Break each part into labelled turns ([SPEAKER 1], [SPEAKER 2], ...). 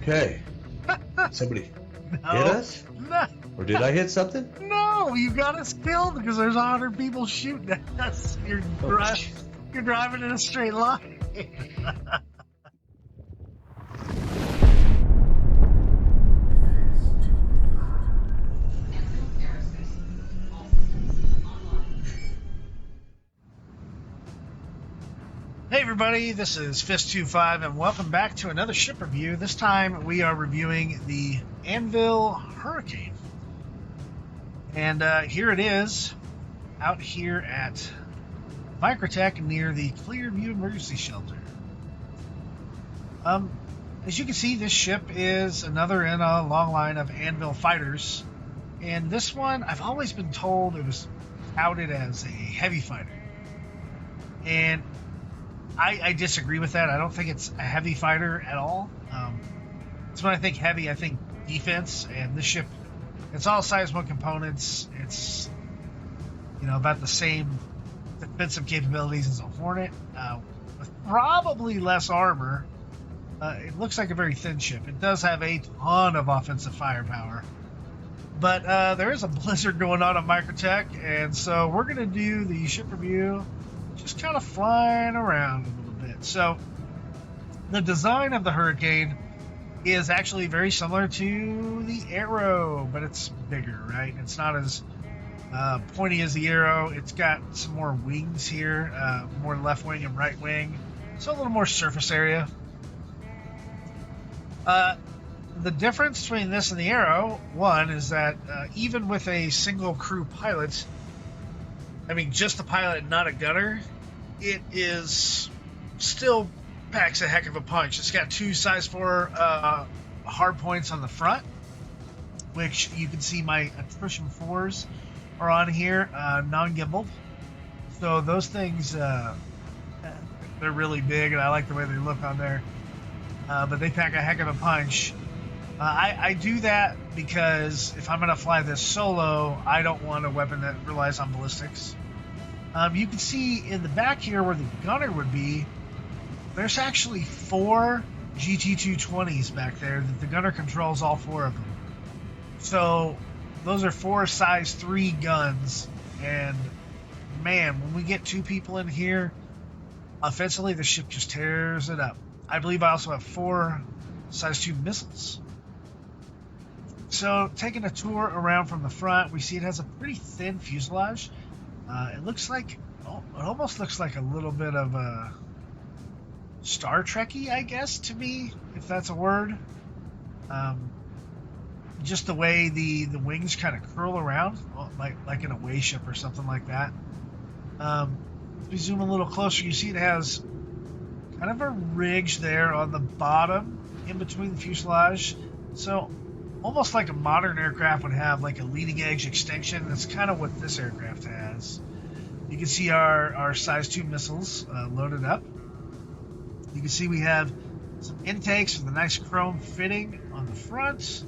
[SPEAKER 1] Okay. Somebody hit us?
[SPEAKER 2] No,
[SPEAKER 1] Or did I hit something?
[SPEAKER 2] no, you got us killed because there's 100 people shooting at us. You're driving in a straight line. Hey everybody, this is Fist25 and welcome back to another ship review. This time we are reviewing the Anvil Hurricane. And here it is, out here at Microtech near the Clearview Emergency Shelter. As you can see, this ship is another in a long line of Anvil fighters. And this one, I've always been told it was touted as a heavy fighter. And I disagree with that. I don't think it's a heavy fighter at all. So when I think heavy, I think defense. And this ship, it's all size 1 components. It's, you know, about the same defensive capabilities as a Hornet, with probably less armor. It looks like a very thin ship. It does have a ton of offensive firepower. But there is a blizzard going on at Microtech, and so we're going to do the ship review just kind of flying around a little bit. So the design of the Hurricane is actually very similar to the Arrow, but it's bigger, right? It's not as pointy as the Arrow. It's got some more wings here, more left wing and right wing, so a little more surface area. The difference between this and the Arrow, one, is that even with a single crew pilot, I mean, just a pilot and not a gunner, it is still packs a heck of a punch. It's got 2 size 4 hard points on the front, which you can see my attrition 4s are on here, non-gimbaled. So those things, they're really big, and I like the way they look on there. But they pack a heck of a punch. I do that because if I'm going to fly this solo, I don't want a weapon that relies on ballistics. You can see in the back here where the gunner would be, there's actually 4 GT220s back there that the gunner controls all 4 of them. So those are 4 size 3 guns, and man, when we get 2 people in here, offensively the ship just tears it up. I believe I also have 4 size 2 missiles. So taking a tour around from the front, we see it has a pretty thin fuselage. It looks like, it almost looks like a little bit of a Star Trek-y, I guess, to me, if that's a word. Just the way the wings kind of curl around, like in a way ship or something like that. If we zoom a little closer, you see it has kind of a ridge there on the bottom in between the fuselage. So almost like a modern aircraft would have, like a leading edge extension. That's kind of what this aircraft has. You can see our size 2 missiles loaded up. You can see we have some intakes with a nice chrome fitting on the front.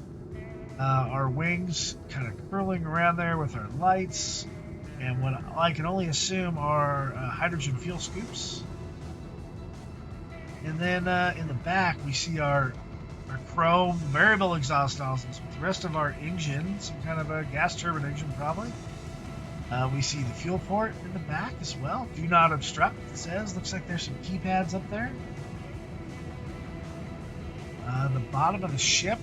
[SPEAKER 2] Our wings kind of curling around there with our lights. And what I can only assume are hydrogen fuel scoops. And then in the back, we see our chrome variable exhaust nozzles with the rest of our engine, some kind of a gas turbine engine probably. We see the fuel port in the back as well. Do not obstruct, it says. Looks like there's some keypads up there. The bottom of the ship,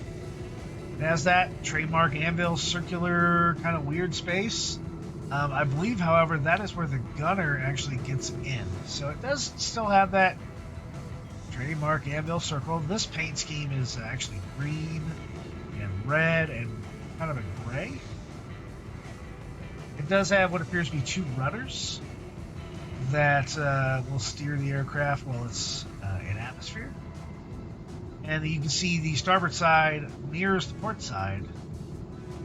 [SPEAKER 2] it has that trademark Anvil circular kind of weird space. I believe, however, that is where the gunner actually gets in. So it does still have that trademark Anvil circle. This paint scheme is actually green and red and kind of a gray. It does have what appears to be 2 rudders that will steer the aircraft while it's in atmosphere. And you can see the starboard side mirrors the port side.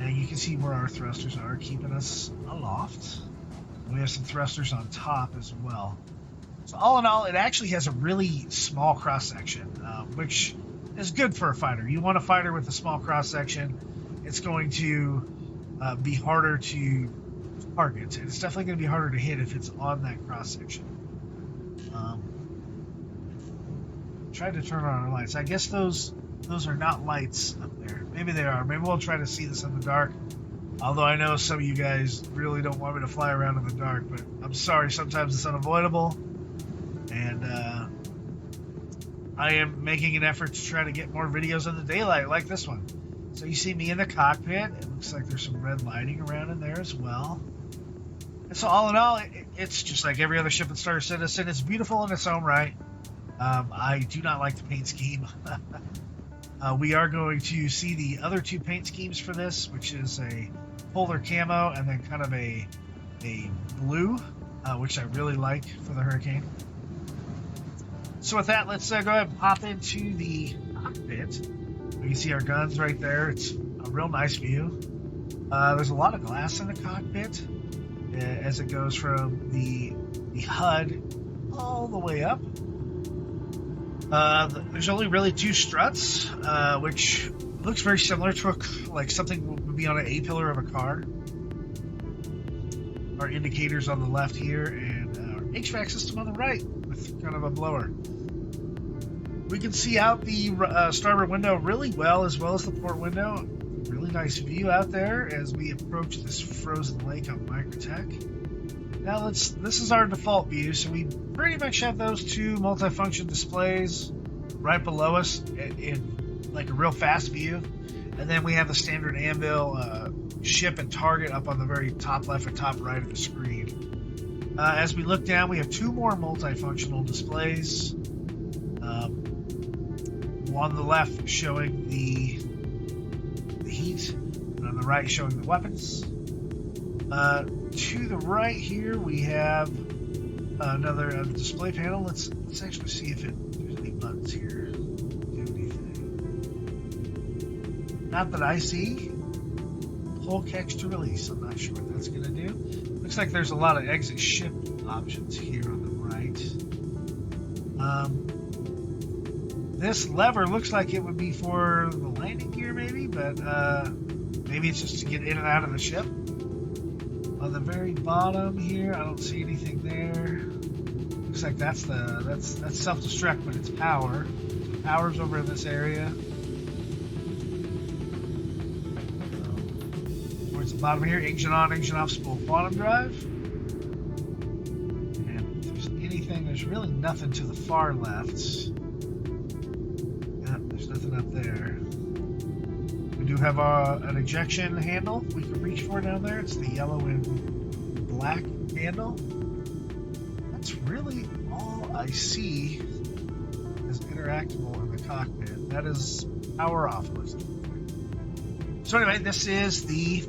[SPEAKER 2] And you can see where our thrusters are, keeping us aloft. We have some thrusters on top as well. So all in all, it actually has a really small cross-section, which is good for a fighter. You want a fighter with a small cross-section. It's going to be harder to target. It's definitely going to be harder to hit if it's on that cross-section. Tried to turn on our lights. I guess those those are not lights up there. Maybe they are. Maybe we'll try to see this in the dark. Although I know some of you guys really don't want me to fly around in the dark, but I'm sorry, sometimes it's unavoidable. And I am making an effort to try to get more videos in the daylight like this one. So you see me in the cockpit. It looks like there's some red lighting around in there as well. And so all in all, it's just like every other ship at Star Citizen. It's beautiful in its own right. I do not like the paint scheme. We are going to see the other two paint schemes for this, which is a polar camo and then kind of a blue, which I really like for the Hurricane. So with that, let's go ahead and pop into the cockpit. We can see our guns right there. It's a real nice view. There's a lot of glass in the cockpit as it goes from the HUD all the way up. There's only really two struts, which looks very similar to like something would be on an A-pillar of a car. Our indicators on the left here, and our HVAC system on the right with kind of a blower. We can see out the starboard window really well as the port window. Really nice view out there as we approach this frozen lake on Microtech. Now this is our default view, so we pretty much have those two multifunction displays right below us in like a real fast view. And then we have the standard Anvil ship and target up on the very top left and top right of the screen. As we look down, we have two more multifunctional displays. On the left showing the heat, and on the right showing the weapons. To the right here we have another display panel. Let's actually see if there's any buttons here. Do anything? Not that I see. Pull, catch to release. I'm not sure what that's going to do. Looks like there's a lot of exit ship options here on the right. This lever looks like it would be for the landing gear maybe, but maybe it's just to get in and out of the ship. On the very bottom here, I don't see anything there. Looks like that's self-destruct, but it's power. Power's over in this area. Towards the bottom here, engine on, engine off, spool quantum drive. And if there's anything, there's really nothing to the far left. There's nothing up there. We do have an ejection handle we can reach for down there. It's the yellow and black handle. That's really all I see as interactable in the cockpit. That is power off list. So anyway, this is the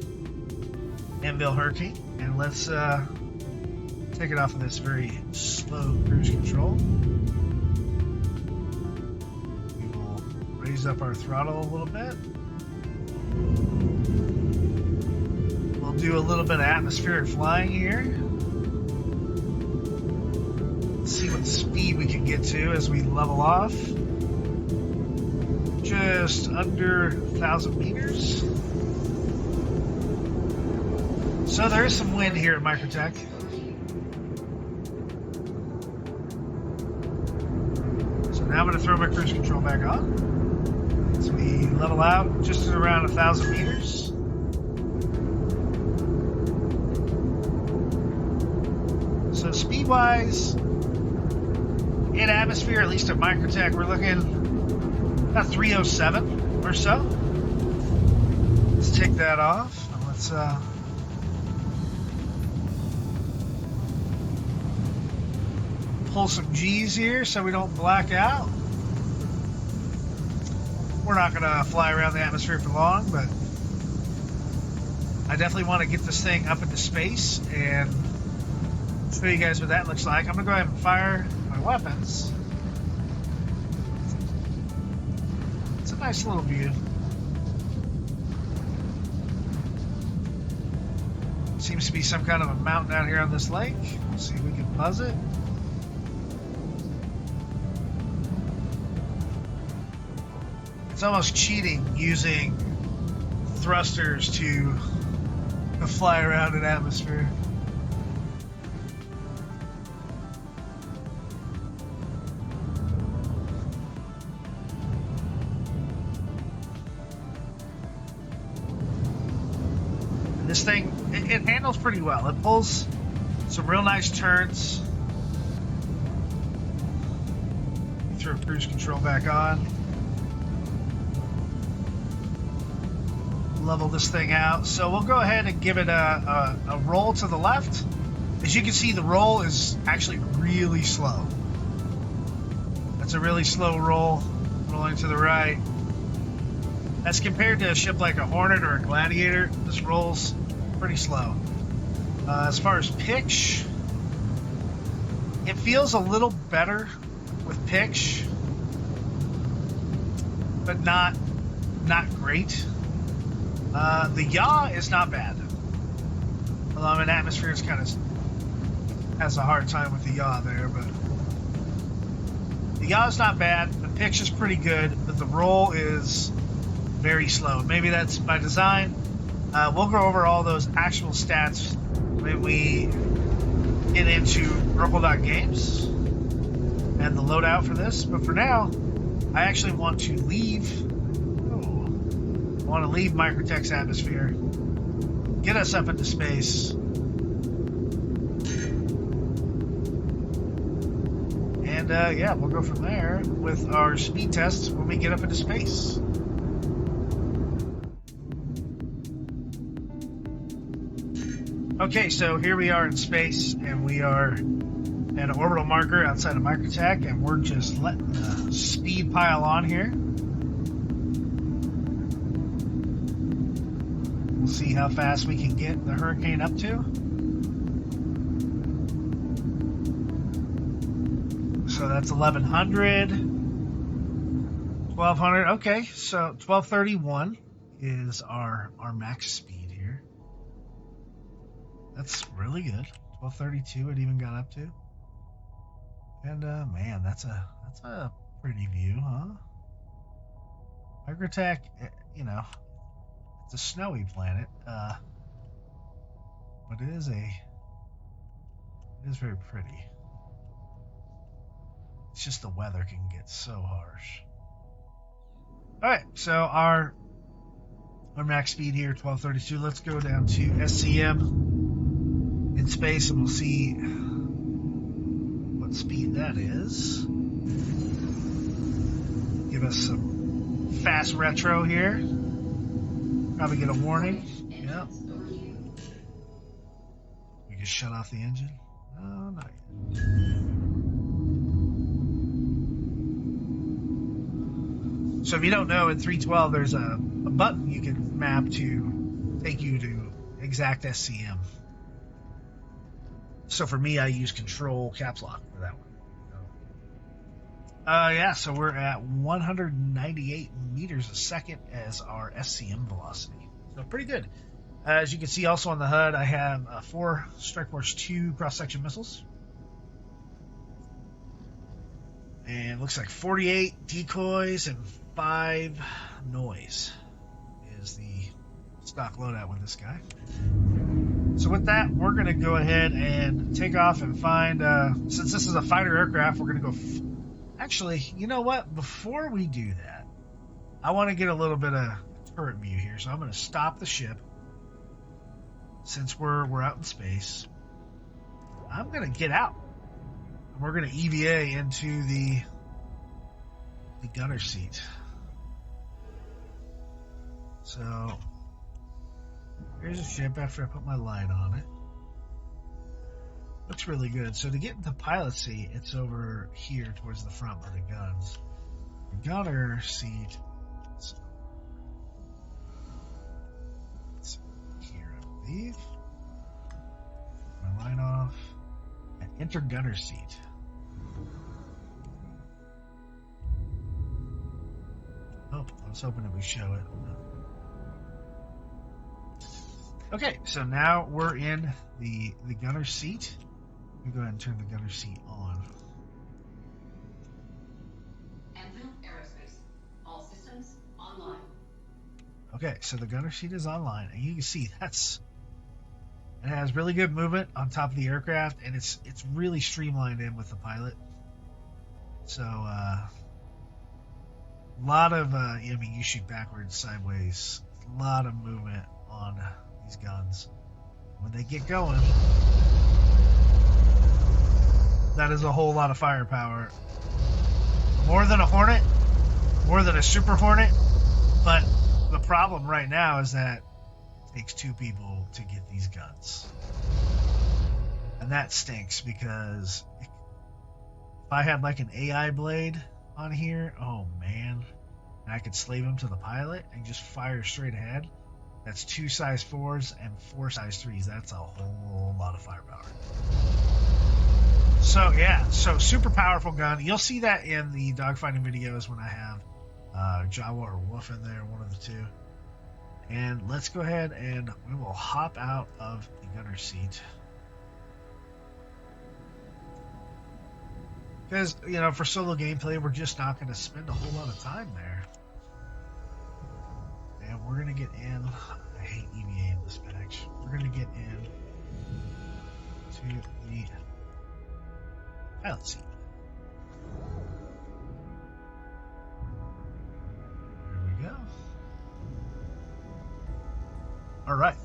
[SPEAKER 2] Anvil Hurricane, and let's take it off of this very slow cruise control. We will raise up our throttle a little bit. We'll do a little bit of atmospheric flying here. Let's see what speed we can get to as we level off. Just under 1,000 meters. So there is some wind here at Microtech. So now I'm going to throw my cruise control back on. So we level out just at around 1,000 meters. So speed-wise, in atmosphere, at least at Microtech, we're looking about 307 or so. Let's take that off and let's pull some G's here so we don't black out. We're not going to fly around the atmosphere for long, but I definitely want to get this thing up into space and show you guys what that looks like. I'm going to go ahead and fire my weapons. It's a nice little view. Seems to be some kind of a mountain out here on this lake. Let's see if we can buzz it. It's almost cheating using thrusters to fly around an atmosphere. this thing, it handles pretty well. It pulls some real nice turns. Throw cruise control back on. Level this thing out. So we'll go ahead and give it a roll to the left. As you can see, the roll is actually really slow. That's a really slow roll, rolling to the right. As compared to a ship like a Hornet or a Gladiator, this rolls pretty slow. As far as pitch, it feels a little better with pitch, but not great. The yaw is not bad. Although I'm in atmosphere, it's kind of has a hard time with the yaw there, but the yaw is not bad. The pitch is pretty good, but the roll is very slow. Maybe that's by design. We'll go over all those actual stats when we get into referral.games and the loadout for this. But for now, I actually want to leave. I want to leave Microtech's atmosphere, get us up into space, and yeah, we'll go from there with our speed tests when we get up into space. Okay, so here we are in space, and we are at an orbital marker outside of Microtech, and we're just letting the speed pile on here. We'll see how fast we can get the Hurricane up to. So that's 1100, 1200. Okay, so 1231 is our max speed here. That's really good. 1232 it even got up to. And man, that's a pretty view, huh? Microtech, you know, it's a snowy planet, but it is very pretty. It's just the weather can get so harsh. All right, so our max speed here, 1232. Let's go down to SCM in space, and we'll see what speed that is. Give us some fast retro here. Probably get a warning. Yeah. We just shut off the engine. No, not yet. So if you don't know, in 312 there's a button you can map to take you to exact SCM. So for me, I use control caps lock for that one. Yeah, so we're at 198 meters a second as our SCM velocity. So pretty good. As you can see also on the HUD, I have 4 Strike Force 2 cross-section missiles. And it looks like 48 decoys and 5 noise is the stock loadout with this guy. So with that, we're going to go ahead and take off and find, since this is a fighter aircraft, we're going to go... Actually, you know what? Before we do that, I want to get a little bit of turret view here. So I'm going to stop the ship. Since we're out in space, I'm going to get out. And we're going to EVA into the gunner seat. So here's a ship after I put my light on it. Looks really good. So to get into pilot seat, it's over here towards the front by the guns. The gunner seat is here, I believe. My light off. And enter gunner seat. Oh, I was hoping it would show it. Okay, so now we're in the gunner seat. Let me go ahead and turn the gunner seat on.
[SPEAKER 3] Anvil Aerospace. All systems online.
[SPEAKER 2] Okay, so the gunner seat is online, and you can see it has really good movement on top of the aircraft, and it's really streamlined in with the pilot. So a lot of I mean, you shoot backwards, sideways, a lot of movement on these guns. When they get going, that is a whole lot of firepower. More than a Hornet, more than a Super Hornet, but the problem right now is that it takes 2 people to get these guns. And that stinks, because if I had like an AI blade on here, oh man, and I could slave him to the pilot and just fire straight ahead. That's 2 size 4s and 4 size 3s. That's a whole lot of firepower. So yeah, so super powerful gun. You'll see that in the dogfighting videos when I have Jawa or Wolf in there, one of the two. And let's go ahead and we will hop out of the gunner seat. Because, you know, for solo gameplay, we're just not going to spend a whole lot of time there. And we're going to get in. I hate EVA in this patch. We're going to get in to the pilot seat. There we go. All right.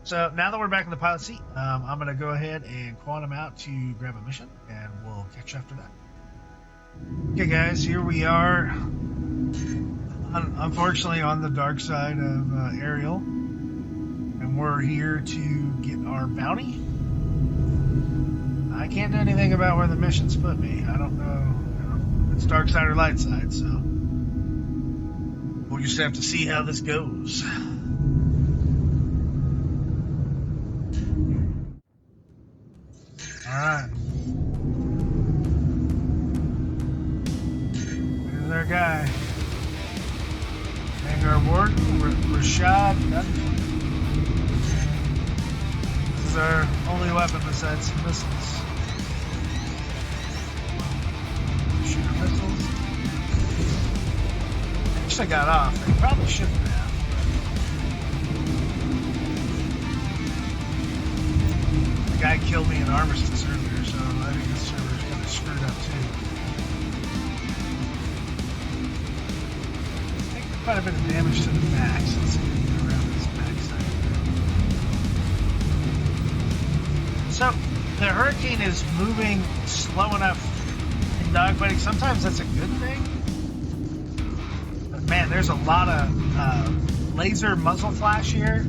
[SPEAKER 2] So now that we're back in the pilot seat, I'm going to go ahead and quantum out to grab a mission, and we'll catch you after that. Okay, guys, here we are. Unfortunately, on the dark side of Ariel, and we're here to get our bounty. I can't do anything about where the missions put me. I don't know, if it's dark side or light side, so we'll just have to see how this goes. Alright. There's our guy. Vanguard Warden, Rashad. This is our only weapon besides some missiles. Shooter missiles. I wish I got off. I probably shouldn't have. The guy killed me in Armistice earlier, so I think this server's kind of screwed up too. I think quite a bit of damage to the max. Let's see if we can get around this backside. So, the Hurricane is moving slow enough in dogfighting. Sometimes that's a good thing. But man, there's a lot of laser muzzle flash here.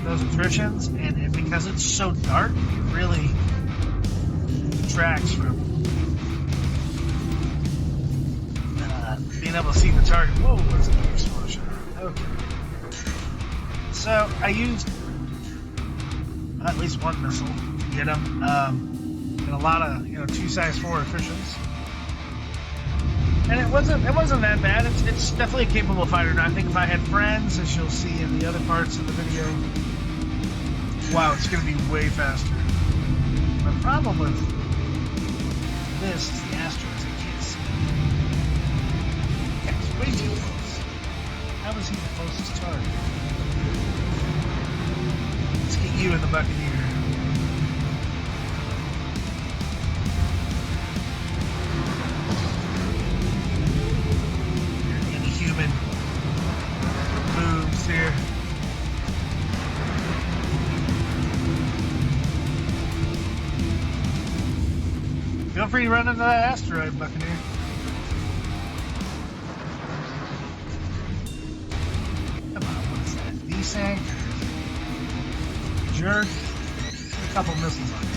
[SPEAKER 2] Those attritions, and because it's so dark, it really detracts from being able to see the target. Whoa, what's an explosion? Okay. So I used at least one missile to get him, and a lot of 2 size 4 attritions. And it wasn't that bad. It's definitely a capable fighter. Now I think if I had friends, as you'll see in the other parts of the video, wow, it's going to be way faster. The problem with this is the asteroids. I can't see it. Yeah, it's way too close. How is he the closest target? Let's get you in the Buccaneer. Any human moves here. Feel free to run into that asteroid, Buccaneer. Come on, what is that? Desync? Jerk? A couple missiles on it.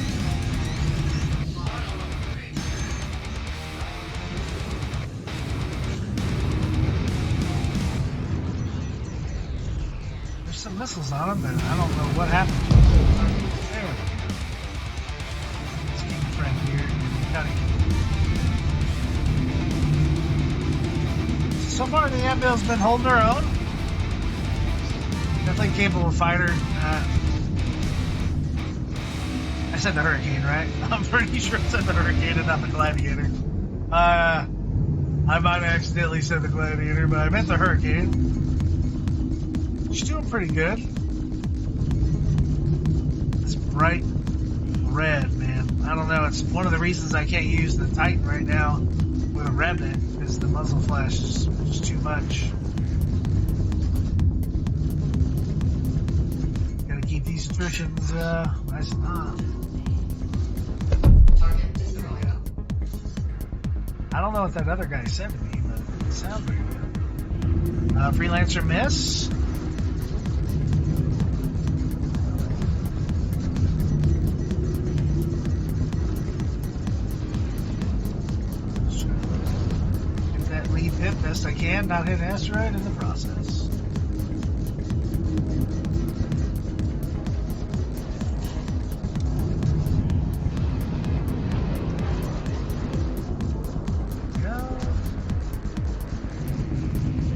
[SPEAKER 2] There's some missiles on him, but I don't know what happened to them. There we go. Let's keep a friend here. So far, the Anvil's been holding her own. Definitely capable fighter. I said the Hurricane, right? I'm pretty sure I said the Hurricane and not the Gladiator. I might have accidentally said the Gladiator, but I meant the Hurricane. She's doing pretty good. It's bright red, man. I don't know. It's one of the reasons I can't use the Titan right now with a Remnant, because the muzzle flash is just too much. Base attrition's nice and hot.
[SPEAKER 3] Target destroyed.
[SPEAKER 2] I don't know what that other guy said to me, but it didn't sound very good. Freelancer miss. Get that lead hit best I can, not hit an asteroid in the process.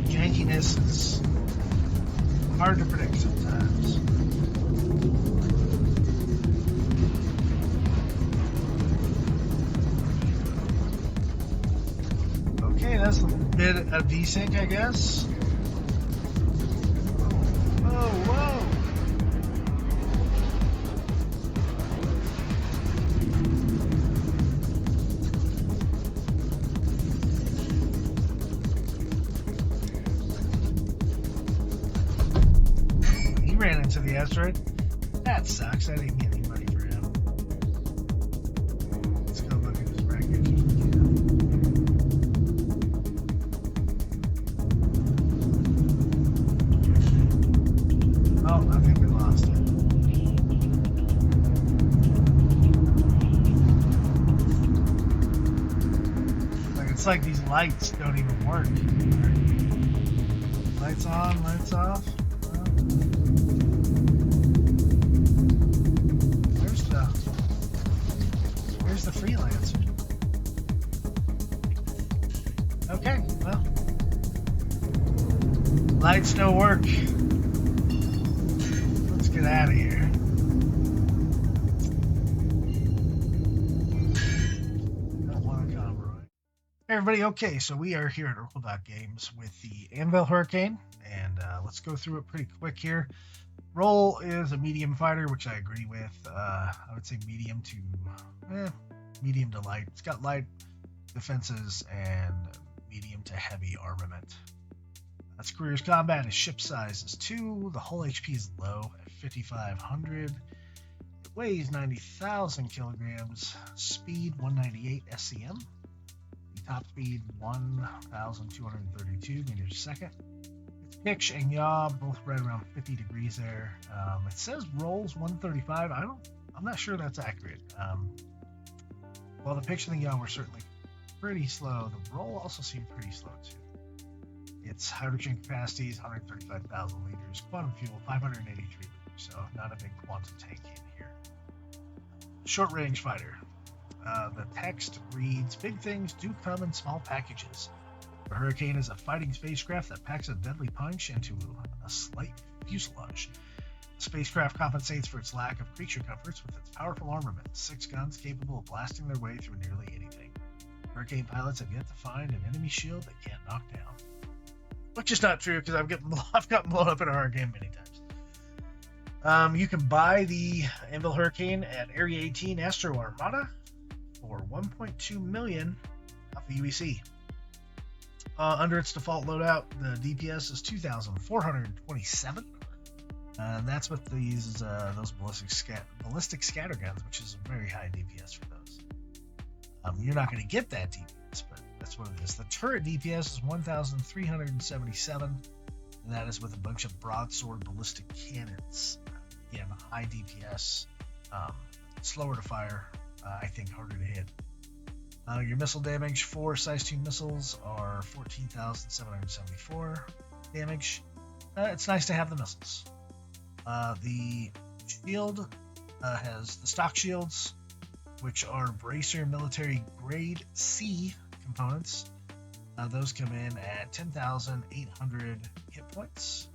[SPEAKER 2] Jankiness is hard to predict sometimes. Okay, that's a bit of desync, I guess. Whoa, whoa! Ran into the asteroid. That sucks. I didn't get any money for him. Let's go look at his wreckage. Oh, I think we lost it. It's like these lights don't even work. Lights on, lights off. Where's the freelancer? Okay, well, lights don't work. Let's get out of here. Don't want a convoy. Hey everybody, okay, so we are here at loadout games with the Anvil Hurricane, and let's go through it pretty quick here. Role is a medium fighter, which I agree with. I would say medium to light. It's got light defenses and medium to heavy armament. Its career's combat is ship size is 2. The hull HP is low at 5,500. It weighs 90,000 kilograms. Speed 198 SCM. The top speed 1,232 meters a second. Pitch and yaw both right around 50 degrees there. It says rolls 135. I'm not sure that's accurate. While the pitch and the yaw were certainly pretty slow, the roll also seemed pretty slow too. Its hydrogen capacity is 135,000 liters. Quantum fuel 583 liters. So not a big quantum tank in here. Short range fighter. The text reads, "Big things do come in small packages. The Hurricane is a fighting spacecraft that packs a deadly punch into a slight fuselage. The spacecraft compensates for its lack of creature comforts with its powerful armament, 6 guns capable of blasting their way through nearly anything. Hurricane pilots have yet to find an enemy shield they can't knock down." Which is not true, because I've gotten blown up in a Hurricane many times. You can buy the Anvil Hurricane at Area 18 Astro Armada for $1.2 million off the UEC. Under its default loadout, the DPS is 2,427. That's with those ballistic scatter guns, which is a very high DPS for those. You're not going to get that DPS, but that's what it is. The turret DPS is 1,377, and that is with a bunch of broadsword ballistic cannons. Again, high DPS, slower to fire, I think harder to hit. Your missile damage for size 2 missiles are 14,774 damage. It's nice to have the missiles. The shield has the stock shields, which are Bracer Military Grade C components. Those come in at 10,800 hit points.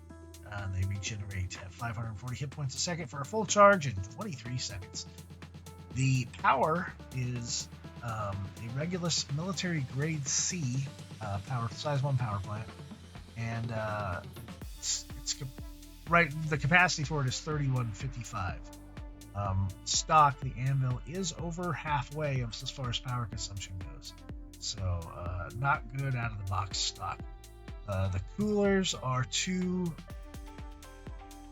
[SPEAKER 2] They regenerate at 540 hit points a second for a full charge in 23 seconds. The power is a Regulus Military Grade C size 1 power plant, and the capacity for it is 3155. Stock, the Anvil is over halfway as far as power consumption goes, so not good out of the box stock. The coolers are 2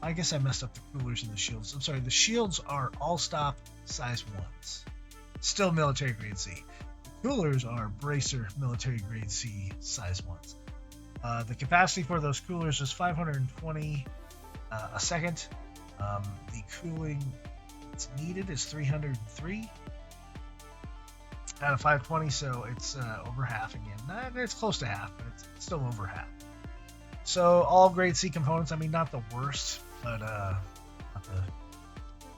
[SPEAKER 2] I guess I messed up the coolers and the shields. I'm sorry, the shields are all stop size 1s. Still military grade C. The coolers are bracer military grade C size 1s. The capacity for those coolers is 520 a second. The cooling that's needed is 303 out of 520, so it's over half again. It's close to half, but it's still over half. So all grade C components, I mean, not the worst, but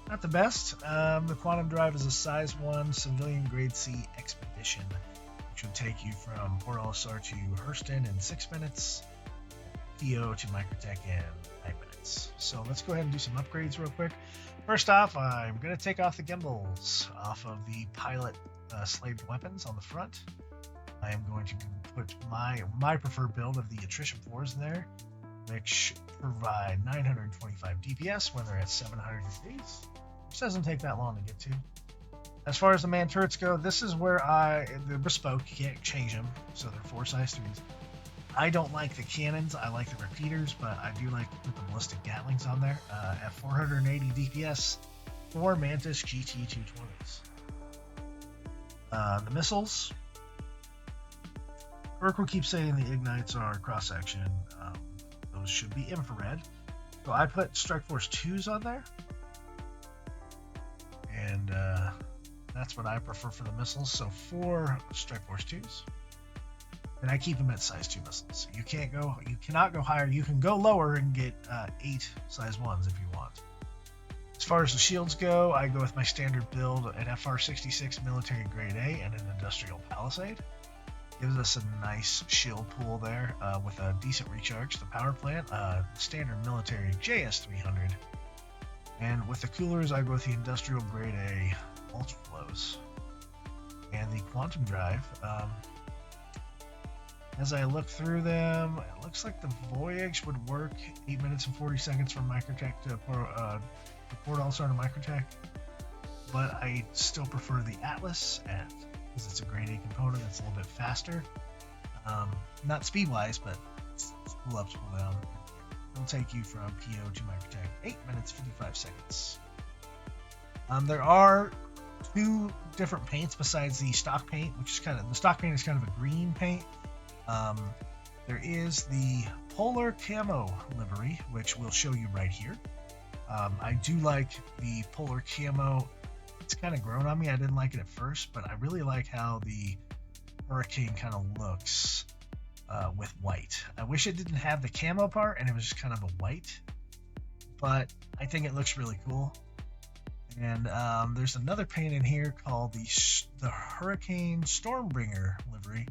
[SPEAKER 2] not the best. The quantum drive is a size 1 civilian grade C expedition, which would take you from Port LSR to Hurston in 6 minutes, PO to Microtech in 9 minutes. So let's go ahead and do some upgrades real quick. First off, I'm going to take off the gimbals off of the pilot slaved weapons on the front. I am going to put my preferred build of the attrition 4s in there, which provide 925 DPS when they're at 700 degrees, which doesn't take that long to get to. As far as the man turrets go, this is where they're bespoke, you can't change them, so they're 4 size 3s. I don't like the cannons, I like the repeaters, but I do like to put the ballistic Gatlings on there. At 480 DPS, 4 Mantis GT220s. The missiles, Burke will keep saying the ignites are cross-section. Those should be infrared. So I put Strike Force 2s on there. And that's what I prefer for the missiles. So 4 Strike Force 2s. And I keep them at size 2 missiles. You cannot go higher. You can go lower and get 8 size 1s if you want. As far as the shields go, I go with my standard build, an FR66 military grade A and an industrial palisade. Gives us a nice shield pool there with a decent recharge. The power plant, standard military JS300. And with the coolers, I go with the industrial grade A ultra flows. And the quantum drive, as I look through them, it looks like the Voyage would work 8 minutes and 40 seconds from Microtech to Port All-Star to Microtech. But I still prefer the Atlas because it's a grade A component that's a little bit faster. Not speed-wise, but pull up, pull down. It'll take you from PO to Microtech 8 minutes 55 seconds. There are 2 different paints besides the stock paint, which is the stock paint is kind of a green paint. There is the Polar Camo livery, which we'll show you right here. I do like the Polar Camo. It's kind of grown on me. I didn't like it at first, but I really like how the Hurricane kind of looks with white. I wish it didn't have the camo part and it was just kind of a white, but I think it looks really cool. And there's another paint in here called the Hurricane Stormbringer livery.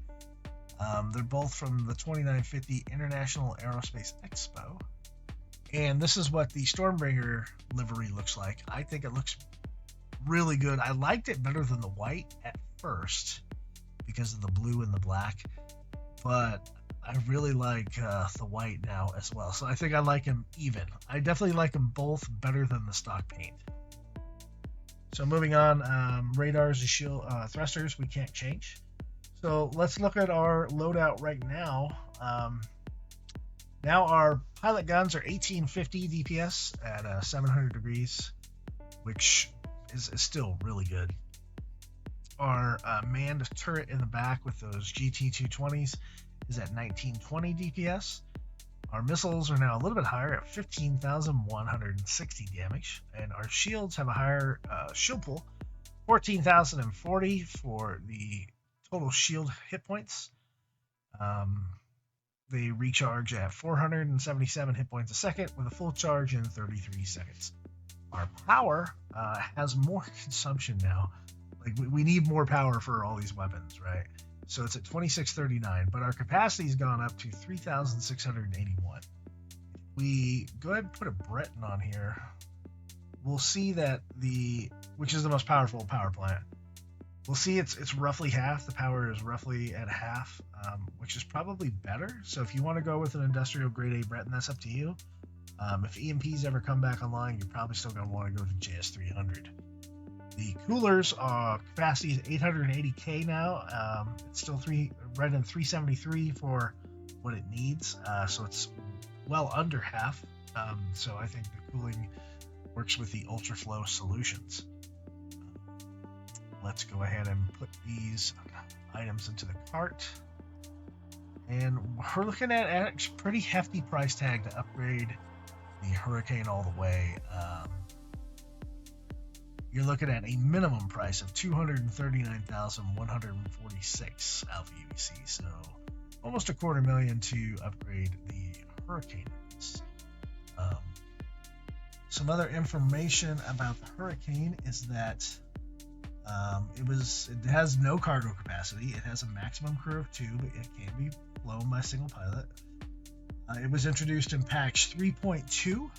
[SPEAKER 2] They're both from the 2950 International Aerospace Expo. And this is what the Stormbringer livery looks like. I think it looks really good. I liked it better than the white at first because of the blue and the black, but I really like the white now as well. So I think I like them even. I definitely like them both better than the stock paint. So moving on, radars and shield thrusters we can't change. So let's look at our loadout right now. Now our pilot guns are 1850 DPS at 700 degrees, which is still really good. Our manned turret in the back with those GT220s is at 1920 DPS. Our missiles are now a little bit higher at 15,160 damage, and our shields have a higher shield pool, 14,040 for the total shield hit points. They recharge at 477 hit points a second with a full charge in 33 seconds. Our power has more consumption now. Like we need more power for all these weapons, right? So it's at 2639, but our capacity has gone up to 3,681. We go ahead and put a Breton on here. We'll see that which is the most powerful power plant. We'll see it's roughly half. The power is roughly at half, which is probably better. So if you want to go with an industrial grade A Breton, that's up to you. If EMPs ever come back online, you're probably still going to want to go to JS300. The coolers capacity is 880k now. It's still right in 373 for what it needs, so it's well under half. So I think the cooling works with the ultra-flow solutions. Let's go ahead and put these items into the cart. And we're looking at a pretty hefty price tag to upgrade the Hurricane all the way. You're looking at a minimum price of $239,146 Alpha UEC, so almost $250,000 to upgrade the Hurricane. Some other information about the Hurricane is that it has no cargo capacity. It has a maximum crew of 2, but it can be flown by a single pilot. It was introduced in patch 3.2.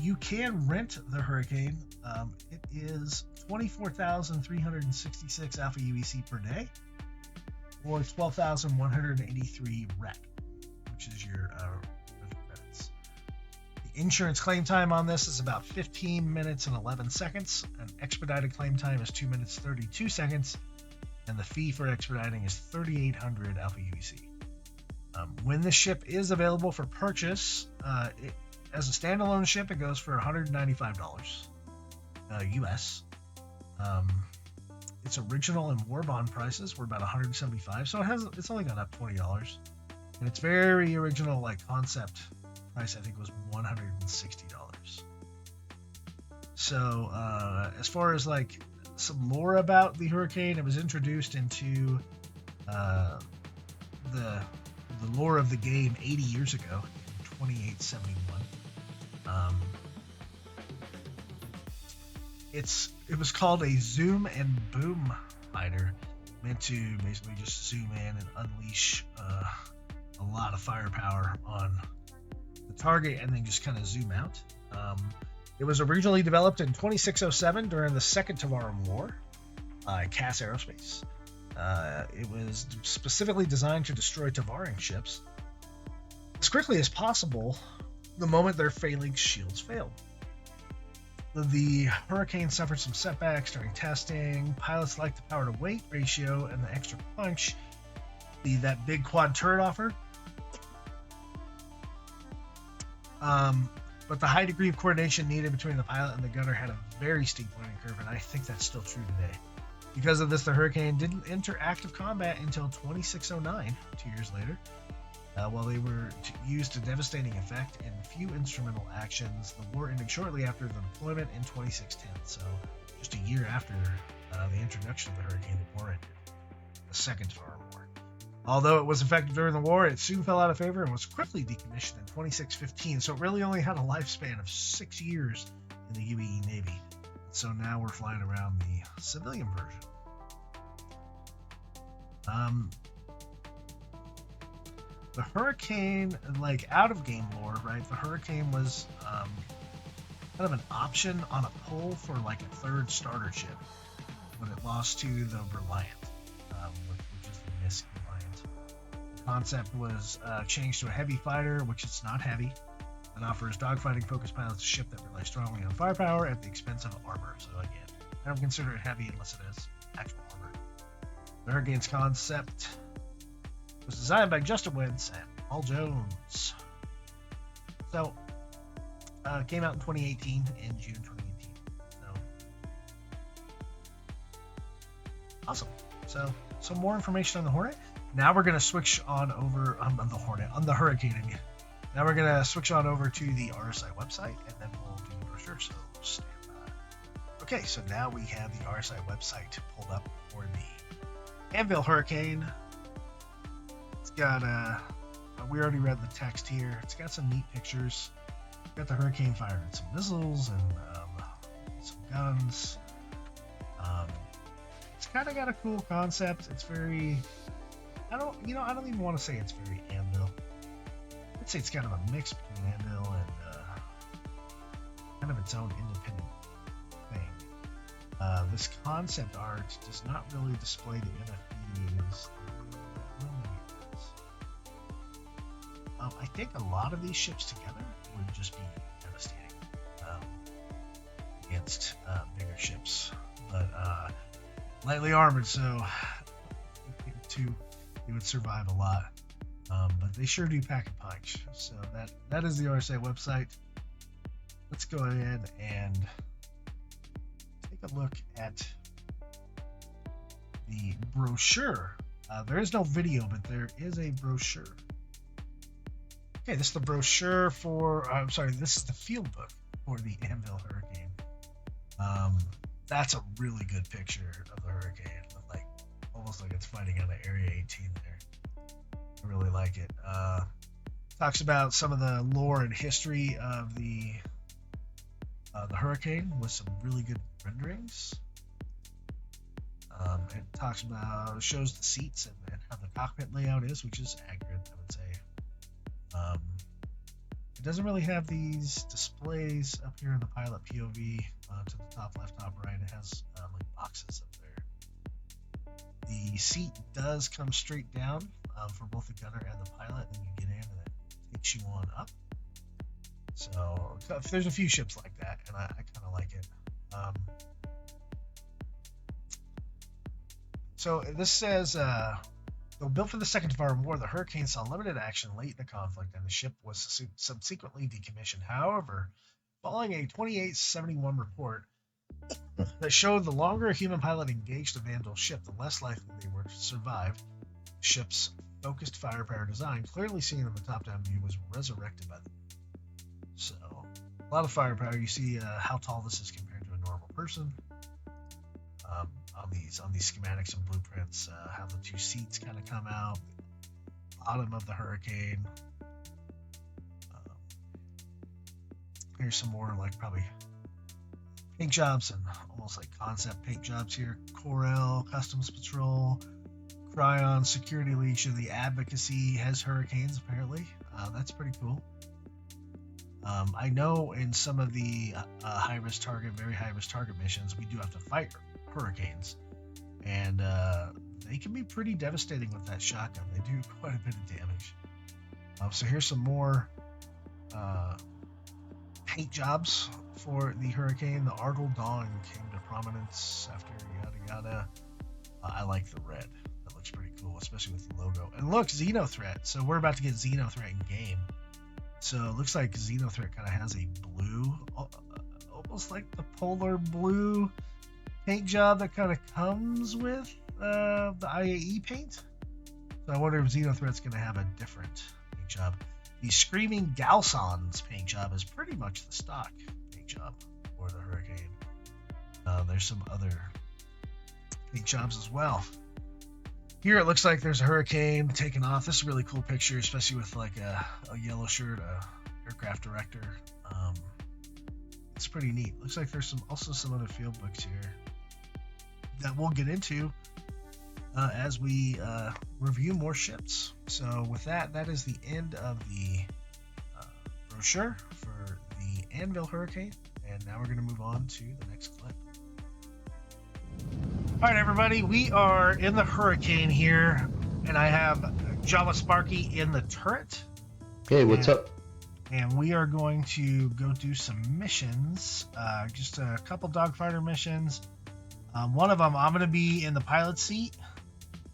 [SPEAKER 2] You can rent the Hurricane. It is 24,366 Alpha UEC per day, or 12,183 REC, which is your credits. The insurance claim time on this is about 15 minutes and 11 seconds. An expedited claim time is 2 minutes 32 seconds, and the fee for expediting is 3,800 Alpha UEC. When the ship is available for purchase, as a standalone ship, it goes for $195 US. Its original and war bond prices were about $175, so it's only gone up $20. And its very original concept price, I think, was $160. So as far as some lore about the Hurricane, it was introduced into the lore of the game 80 years ago, in 2871. It was called a zoom and boom fighter, meant to basically just zoom in and unleash a lot of firepower on the target and then just kind of zoom out. It was originally developed in 2607 during the Second Tavaran War by Cass Aerospace. It was specifically designed to destroy Tavaran ships as quickly as possible the moment their phalanx shields failed. The Hurricane suffered some setbacks during testing. Pilots liked the power to weight ratio and the extra punch that big quad turret offered. But the high degree of coordination needed between the pilot and the gunner had a very steep learning curve, and I think that's still true today. Because of this, the Hurricane didn't enter active combat until 2609, 2 years later. While they were used to devastating effect in few instrumental actions, the war ended shortly after the deployment in 2610, so just a year after the introduction of the Hurricane, the war ended, the Second Tavaran War. Although it was effective during the war, it soon fell out of favor and was quickly decommissioned in 2615, so it really only had a lifespan of 6 years in the UAE Navy. So now we're flying around the civilian version. The Hurricane, out of game lore, right? The Hurricane was kind of an option on a pull for a third starter ship when it lost to the Reliant, which is the Miss Reliant. The concept was changed to a heavy fighter, which it's not heavy, and offers dogfighting focused pilots a ship that relies strongly on firepower at the expense of armor. So again, I don't consider it heavy unless it has actual armor. The Hurricane's concept was designed by Justin Wentz and Paul Jones. So, came out in 2018, in June 2018. So, awesome. So, some more information on the Hornet. Now we're going to switch on over on the Hurricane. Now we're going to switch on over to the RSI website, and then we'll do the brochure. So, stand by. Okay, so now we have the RSI website pulled up for the Anvil Hurricane. It's got we already read the text here. It's got some neat pictures. Got the Hurricane firing some missiles and some guns. It's kind of got a cool concept. It's very, I don't even want to say it's very Anvil. I'd say it's kind of a mix between Anvil and kind of its own independent thing. This concept art does not really display the NFTs. I think a lot of these ships together would just be devastating against bigger ships, but lightly armored, so it would survive a lot. But they sure do pack a punch. So that is the RSA website. Let's go ahead and take a look at the brochure. There is no video, but there is a brochure. Okay, this is the brochure for, I'm sorry, this is the field book for the Anvil Hurricane. That's a really good picture of the Hurricane, like almost like it's fighting on the Area 18 there. I really like it. Talks about some of the lore and history of the Hurricane with some really good renderings. It talks about, shows the seats and how the cockpit layout is, which is accurate, I would say. It doesn't really have these displays up here in the pilot POV to the top left, top right. It has like boxes up there. The seat does come straight down for both the gunner and the pilot, and you get in and it takes you on up. So there's a few ships like that, and I kind of like it. So this says, though built for the Second Vietnam War, the Hurricane saw limited action late in the conflict, and the ship was subsequently decommissioned. However, following a 2871 report that showed the longer a human pilot engaged a Vandal ship, the less likely they were to survive, the ship's focused firepower design, clearly seen in the top-down view, was resurrected by them. So, a lot of firepower. You see how tall this is compared to a normal person. On these schematics and blueprints, how the two seats kind of come out, bottom of the Hurricane. Here's some more like probably paint jobs and almost like concept paint jobs here. Corel, Customs Patrol, Cryon, Security Legion, the Advocacy has Hurricanes apparently. That's pretty cool. I know in some of the high-risk target, very high-risk target missions, we do have to fight Hurricanes, and they can be pretty devastating with that shotgun. They do quite a bit of damage. So here's some more paint jobs for the Hurricane. The Argyle Dawn came to prominence after yada yada. I like the red. That looks pretty cool, especially with the logo. And look, Xenothreat. So we're about to get Xenothreat in game. So it looks like Xenothreat kind of has a blue, almost like the polar blue paint job that kind of comes with the IAE paint. So I wonder if Xenothreat's going to have a different paint job. The Screaming Galson's paint job is pretty much the stock paint job for the Hurricane. There's some other paint jobs as well. Here it looks like there's a Hurricane taking off. This is a really cool picture, especially with like a yellow shirt, aircraft director. It's pretty neat. Looks like there's also some other field books here that we'll get into as we review more ships. So with that is the end of the brochure for the Anvil Hurricane, and now we're going to move on to the next clip. All right, everybody, we are in the Hurricane here, and I have Jawa Sparky in the turret.
[SPEAKER 1] Hey, what's up?
[SPEAKER 2] And we are going to go do some missions, just a couple dogfighter missions. One of them, I'm going to be in the pilot seat,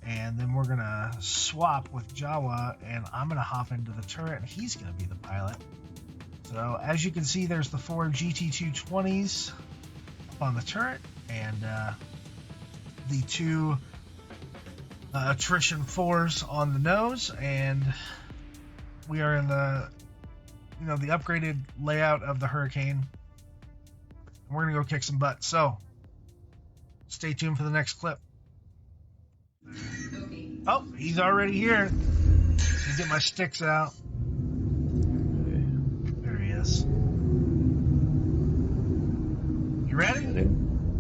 [SPEAKER 2] and then we're going to swap with Jawa, and I'm going to hop into the turret, and he's going to be the pilot. So as you can see, there's the 4 GT220s up on the turret, and the 2 attrition 4s on the nose, and we are in the the upgraded layout of the Hurricane, and we're gonna go kick some butt. So stay tuned for the next clip. Oh, he's already here. Let me get my sticks out. There he is. You ready?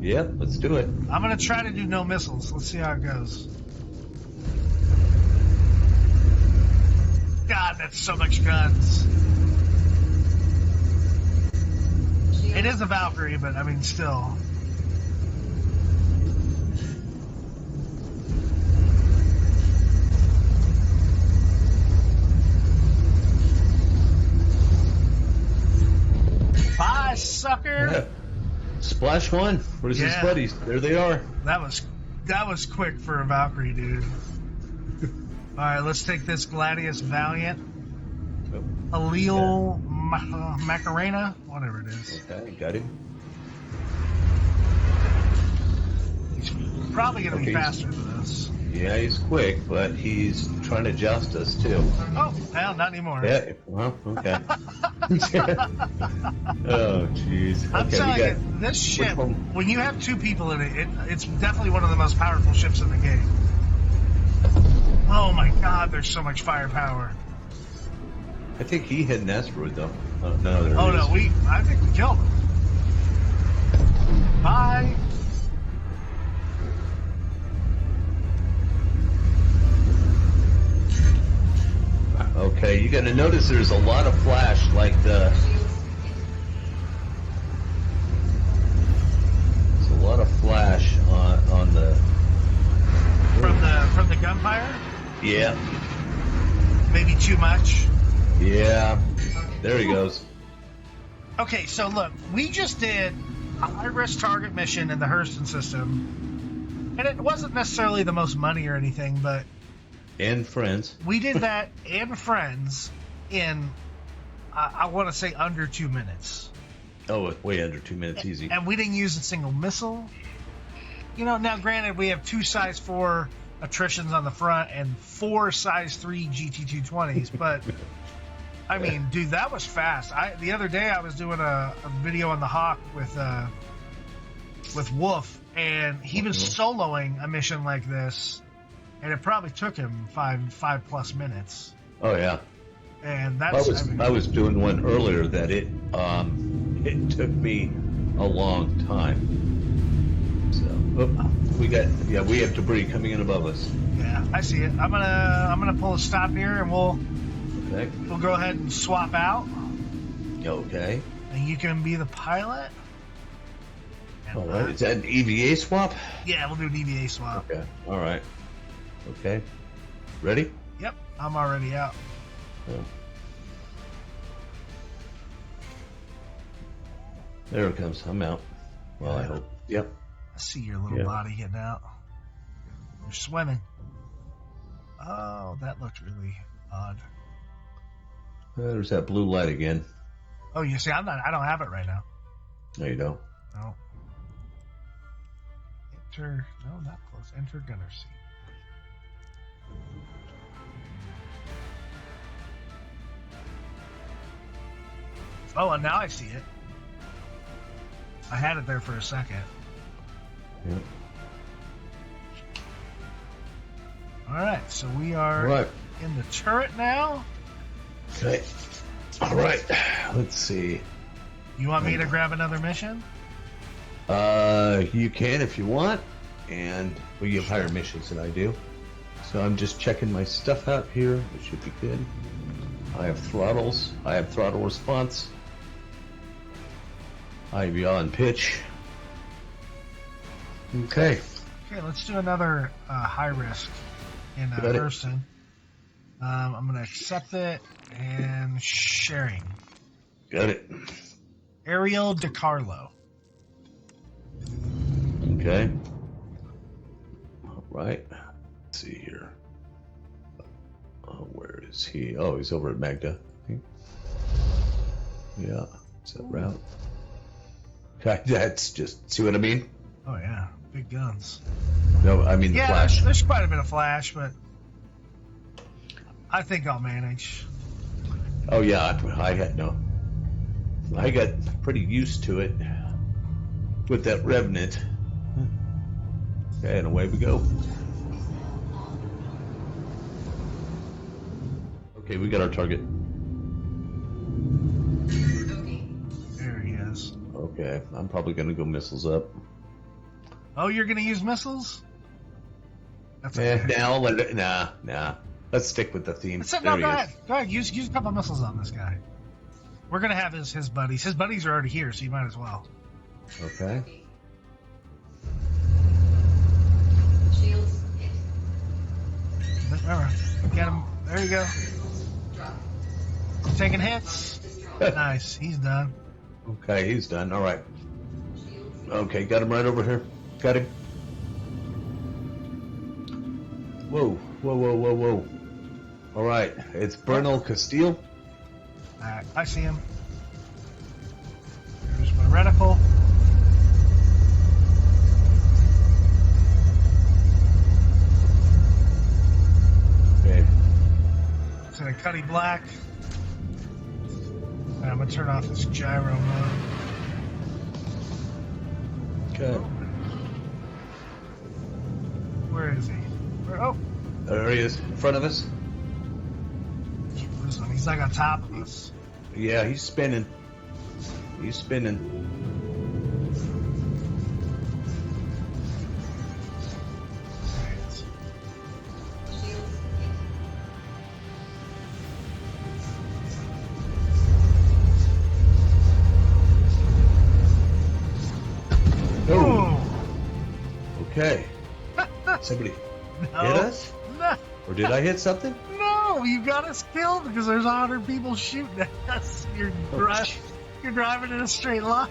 [SPEAKER 1] Yep, let's do it.
[SPEAKER 2] I'm gonna try to do no missiles. Let's see how it goes. God, that's so much guns. It is a Valkyrie, but I mean, still. Bye, sucker.
[SPEAKER 1] Yeah. Splash one. Where's his buddies? There they are.
[SPEAKER 2] That was quick for a Valkyrie, dude. All right, let's take this Gladius Valiant.
[SPEAKER 1] Oh,
[SPEAKER 2] Allele Macarena, whatever it is.
[SPEAKER 1] okay, got him.
[SPEAKER 2] He's probably going to be
[SPEAKER 1] Okay,
[SPEAKER 2] faster than us.
[SPEAKER 1] Yeah, he's quick, but he's trying to joust us too.
[SPEAKER 2] Oh, hell, not anymore.
[SPEAKER 1] Yeah, well, okay. Oh, jeez.
[SPEAKER 2] I'm
[SPEAKER 1] Okay,
[SPEAKER 2] telling
[SPEAKER 1] we got.
[SPEAKER 2] you, this ship,
[SPEAKER 1] one?
[SPEAKER 2] when you have two people in it, it's definitely one of the most powerful ships in the game. Oh my god, there's so much firepower.
[SPEAKER 1] I think he hit an asteroid though. Oh no, there
[SPEAKER 2] Oh
[SPEAKER 1] it is.
[SPEAKER 2] no, I think we killed him. Bye.
[SPEAKER 1] Okay, you got to notice there's a lot of flash, like the. There's a lot of flash on the.
[SPEAKER 2] From the gunfire?
[SPEAKER 1] Yeah,
[SPEAKER 2] Maybe too much.
[SPEAKER 1] yeah. There he goes.
[SPEAKER 2] Okay, so look, we just did a high-risk target mission in the Hurston system, and it wasn't necessarily the most money or anything, but
[SPEAKER 1] And friends.
[SPEAKER 2] we did that and friends in, I want to say, under 2 minutes.
[SPEAKER 1] Oh, way under 2 minutes, easy.
[SPEAKER 2] And we didn't use a single missile. You know, now granted, we have 2 size 4 attritions on the front and 4 size 3 GT220s, but I mean, dude, that was fast. The other day I was doing a video on the Hawk with Wolf, and he was soloing a mission like this, and it probably took him five plus minutes.
[SPEAKER 1] Oh yeah.
[SPEAKER 2] And that's
[SPEAKER 1] I was doing one earlier that it took me a long time. So we have debris coming in above us.
[SPEAKER 2] yeah, I see it. I'm gonna pull a stop here, and we'll go ahead and swap out,
[SPEAKER 1] Okay.
[SPEAKER 2] and you can be the pilot. And
[SPEAKER 1] All right. Is that an EVA swap?
[SPEAKER 2] yeah, we'll do an EVA swap.
[SPEAKER 1] Okay. All right. Okay. Ready?
[SPEAKER 2] Yep, I'm already out.
[SPEAKER 1] Oh. There it comes. I'm out. Well, I hope. Yep.
[SPEAKER 2] I see your little body getting out. You're swimming. Oh, that looked really odd.
[SPEAKER 1] There's that blue light again.
[SPEAKER 2] Oh, you see, I don't have it right now.
[SPEAKER 1] No, you don't.
[SPEAKER 2] No. No, not close. Enter gunner seat. Oh, and now I see it. I had it there for a second.
[SPEAKER 1] Yep.
[SPEAKER 2] All right, so we are
[SPEAKER 1] All right.
[SPEAKER 2] in the turret now.
[SPEAKER 1] Okay. All right. Let's see.
[SPEAKER 2] You want me to grab another mission?
[SPEAKER 1] You can if you want, and we have higher missions than I do. So I'm just checking my stuff out here. It should be good. I have throttles. I have throttle response. I have yaw and pitch. Okay.
[SPEAKER 2] Okay, let's do another high risk in
[SPEAKER 1] Got it.
[SPEAKER 2] Hurston. I'm going to accept it and sharing.
[SPEAKER 1] Got it.
[SPEAKER 2] Ariel DiCarlo.
[SPEAKER 1] Okay. All right. Let's see here. Where is he? Oh, he's over at Magda. Yeah. Is that route? Okay, that's just, see what I mean?
[SPEAKER 2] Oh, yeah. Big guns.
[SPEAKER 1] No, I mean the
[SPEAKER 2] Yeah,
[SPEAKER 1] flash.
[SPEAKER 2] there's quite a bit of flash, but I think I'll manage.
[SPEAKER 1] Oh yeah, I got pretty used to it with that Revenant. Okay, and away we go. Okay, we got our target.
[SPEAKER 2] There he is.
[SPEAKER 1] Okay, I'm probably gonna go missiles up.
[SPEAKER 2] Oh, you're going to use missiles? That's
[SPEAKER 1] Nah. Let's stick with the theme.
[SPEAKER 2] No,
[SPEAKER 1] There he
[SPEAKER 2] go
[SPEAKER 1] is.
[SPEAKER 2] ahead. Go ahead. Use a couple missiles on this guy. We're going to have his buddies. His buddies are already here, so you might as well.
[SPEAKER 1] Okay.
[SPEAKER 3] Shields hit.
[SPEAKER 2] Remember, get him. There you go.
[SPEAKER 3] Drop.
[SPEAKER 2] Taking hits.
[SPEAKER 3] Destroyed.
[SPEAKER 2] Nice. He's done.
[SPEAKER 1] Okay, he's done. All right.
[SPEAKER 3] Shields.
[SPEAKER 1] Okay, got him right over here. Got him. Whoa. All right, it's Bernal Castile.
[SPEAKER 2] Alright, I see him. There's my reticle.
[SPEAKER 1] Okay.
[SPEAKER 2] Lieutenant Cuddy Black. I'm gonna turn off this gyro mode.
[SPEAKER 1] Okay.
[SPEAKER 2] Where is he? Oh,
[SPEAKER 1] There he is, in front of us.
[SPEAKER 2] listen, he's like on top of us.
[SPEAKER 1] Yeah, he's spinning. He's spinning.
[SPEAKER 2] There he is.
[SPEAKER 3] Shields
[SPEAKER 1] Oh, okay. Somebody
[SPEAKER 2] No.
[SPEAKER 1] hit us?
[SPEAKER 2] No,
[SPEAKER 1] Or did I hit something?
[SPEAKER 2] no, you got us killed because there's 100 people shooting at us. You're driving in a straight line.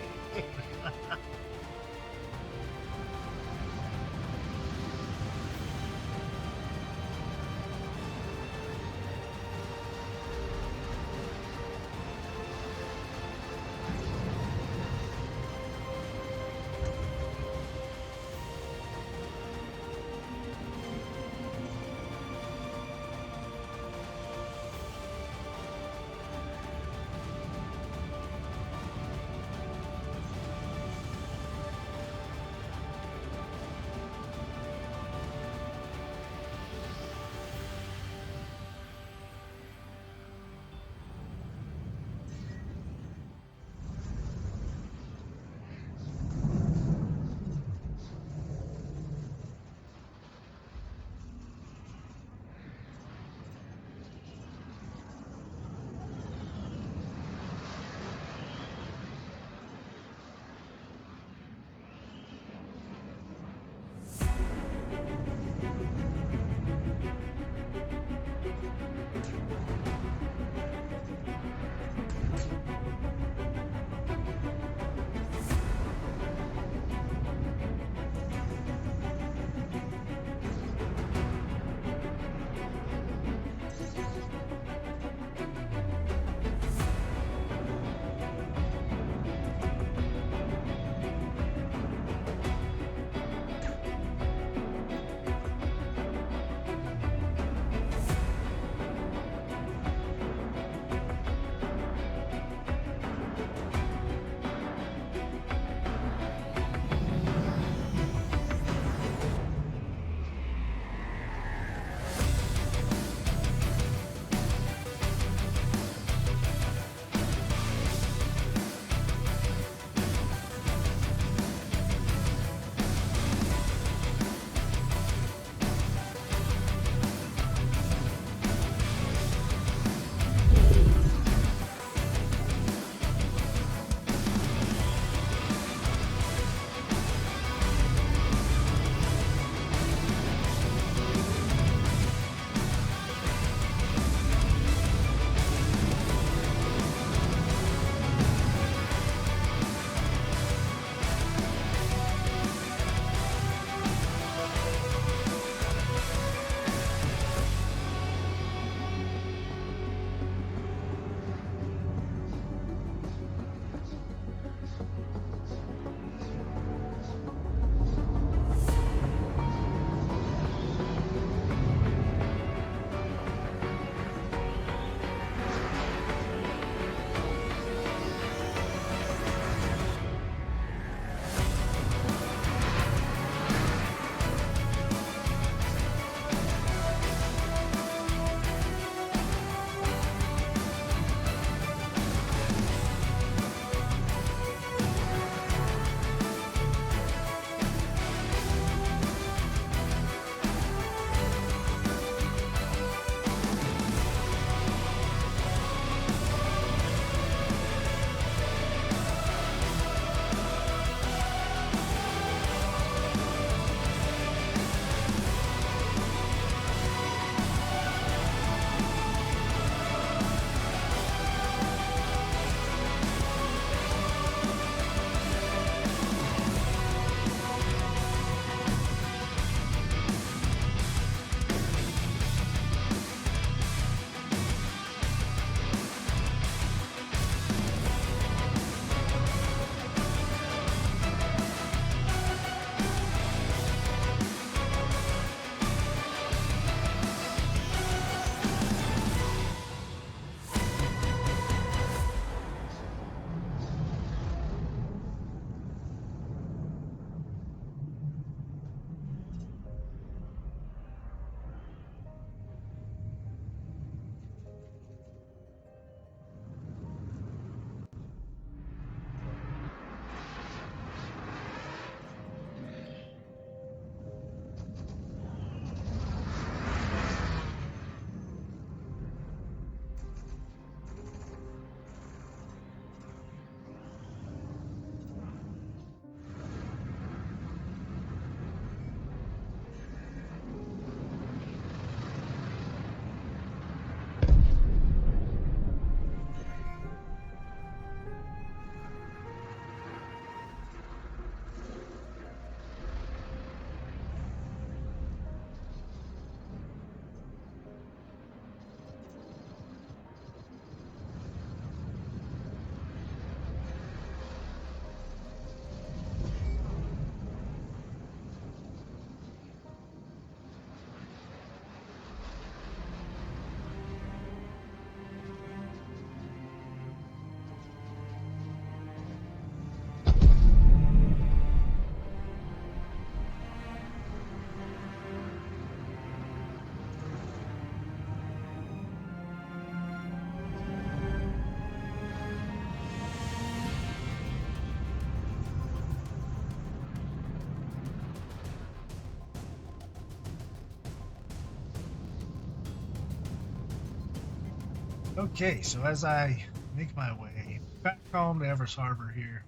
[SPEAKER 2] Okay, so as I make my way back home to Everest Harbor here,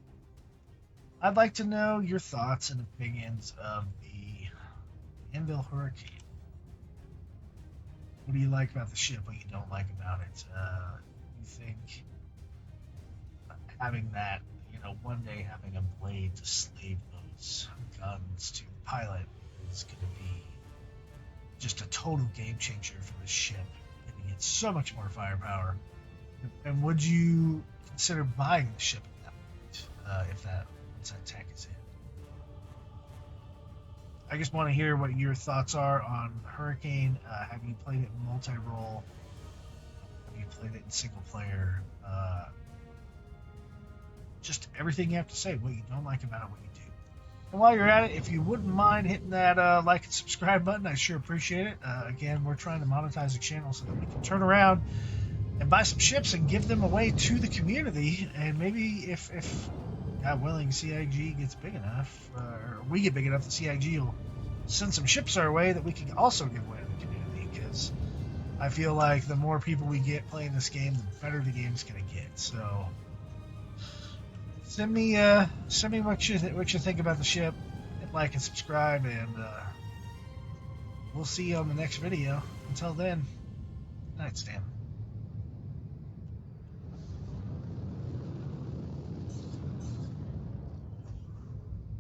[SPEAKER 2] I'd like to know your thoughts and opinions of the Anvil Hurricane. What do you like about the ship? What you don't like about it? You think having that, one day having a blade to slave those guns to the pilot is going to be just a total game changer for the ship, giving it so much more firepower. And would you consider buying the ship at that point, if that tech is in? I just want to hear what your thoughts are on Hurricane. Have you played it in multi-role? Have you played it in single player? Just everything you have to say, what you don't like about it, what you do. And while you're at it, if you wouldn't mind hitting that like and subscribe button, I sure appreciate it. Again, we're trying to monetize the channel so that we can turn around and buy some ships and give them away to the community. And maybe if God willing, CIG gets big enough, or we get big enough, the CIG will send some ships our way that we can also give away to the community. Because I feel like the more people we get playing this game, the better the game's gonna get. So send me what you think about the ship. Hit like and subscribe, and we'll see you on the next video. Until then, good night, Stan.